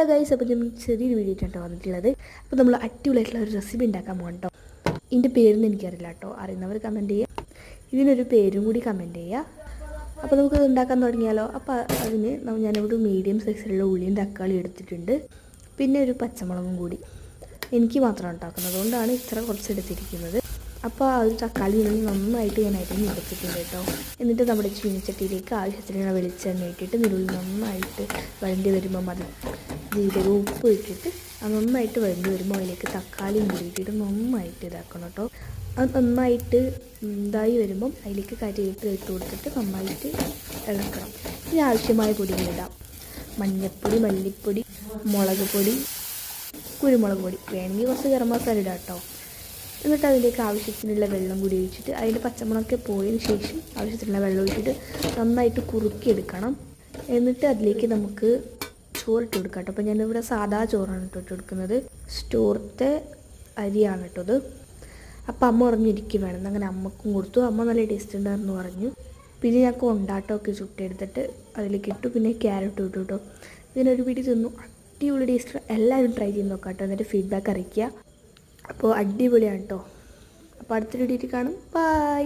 Hello guys, അപ്പോൾ ഞാൻ ചെറിയൊരു വീഡിയോ ആയിട്ടോ വന്നിട്ടുള്ളത്. അപ്പോൾ നമ്മൾ അടിപൊളിയായിട്ടുള്ള ഒരു റെസിപ്പി ഉണ്ടാക്കാൻ പോകാം കേട്ടോ. ഇതിൻ്റെ പേരൊന്നും എനിക്കറിയില്ല കേട്ടോ, അറിയുന്നവർ കമൻറ്റ് ചെയ്യുക, ഇതിനൊരു പേരും കൂടി കമൻറ്റ് ചെയ്യുക. അപ്പോൾ നമുക്ക് ഉണ്ടാക്കാൻ തുടങ്ങിയാലോ. അപ്പോൾ അതിന് ഞാനിവിടെ മീഡിയം സൈസിലുള്ള ഉള്ളിയും തക്കാളി എടുത്തിട്ടുണ്ട്, പിന്നെ ഒരു പച്ചമുളകും കൂടി. എനിക്ക് മാത്രം ഉണ്ടാക്കുന്നത് കൊണ്ടാണ് ഇത്ര കുറച്ച് എടുത്തിരിക്കുന്നത്. അപ്പോൾ ആ ഒരു തക്കാളി നന്നായിട്ട് ഞാൻ അരിഞ്ഞ് എടുത്തിട്ടുണ്ട് കേട്ടോ. എന്നിട്ട് നമ്മുടെ ചീനിച്ചട്ടിയിലേക്ക് ആവശ്യത്തിനുള്ള വെളിച്ചെണ്ണ ഇട്ടിട്ട് നിരുള്ളി നന്നായിട്ട് വഴണ്ടി വരുമ്പോൾ അത് ജീരകവും ഉപ്പ് ഇട്ടിട്ട് അത് നന്നായിട്ട് വഴണ്ടി വരുമ്പോൾ അതിലേക്ക് തക്കാളിയും കൂടി ഇട്ടിട്ട് നന്നായിട്ട് ഇതാക്കണം കേട്ടോ. അത് നന്നായിട്ട് ഇതായി വരുമ്പം അതിലേക്ക് കരിയിട്ട് ഇട്ട് കൊടുത്തിട്ട് നന്നായിട്ട് ഇളക്കണം. ഇനി ആവശ്യമായ പൊടികളിടാം. മഞ്ഞൾപ്പൊടി, മല്ലിപ്പൊടി, മുളക് പൊടി, കുരുമുളക് പൊടി, വേണമെങ്കിൽ കുറച്ച് ഗരം മസാല ഇടാം കേട്ടോ. എന്നിട്ട് അതിലേക്ക് ആവശ്യത്തിനുള്ള വെള്ളം കൂടി ഒഴിച്ചിട്ട് അതിൻ്റെ പച്ചമുളകൊക്കെ പോയതിന് ശേഷം ആവശ്യത്തിനുള്ള വെള്ളം ഒഴിച്ചിട്ട് നന്നായിട്ട് കുറുക്കിയെടുക്കണം. എന്നിട്ട് അതിലേക്ക് നമുക്ക് ചോറിട്ട് കൊടുക്കാം കേട്ടോ. അപ്പോൾ ഞാനിവിടെ സാധാ ചോറാണ് ഇട്ട് കൊടുക്കുന്നത്, സ്റ്റോറത്തെ അരിയാണ് കേട്ടത്. അപ്പോൾ അമ്മ പറഞ്ഞിരിക്കും വേണം, അങ്ങനെ അമ്മക്കും കൊടുത്തു. അമ്മ നല്ല ടേസ്റ്റ് ഉണ്ടായിരുന്നു പറഞ്ഞു. പിന്നെ ഞാൻ കൊണ്ടാട്ടമൊക്കെ ചുട്ടെടുത്തിട്ട് അതിലേക്ക് ഇട്ടു, പിന്നെ ക്യാരറ്റ് ഇട്ടു കേട്ടോ. ഇതിനൊരു പിടി തിന്നു, അടിപൊളി ടേസ്റ്റ്. എല്ലാവരും ട്രൈ ചെയ്ത് നോക്കാം കേട്ടോ, എന്നിട്ട് ഫീഡ്ബാക്ക് അറിയിക്കുക. അപ്പോൾ അടിപൊളിയാണ് കേട്ടോ. അപ്പോൾ അടുത്തൊരു വീഡിയോയിൽ കാണും. ബൈ.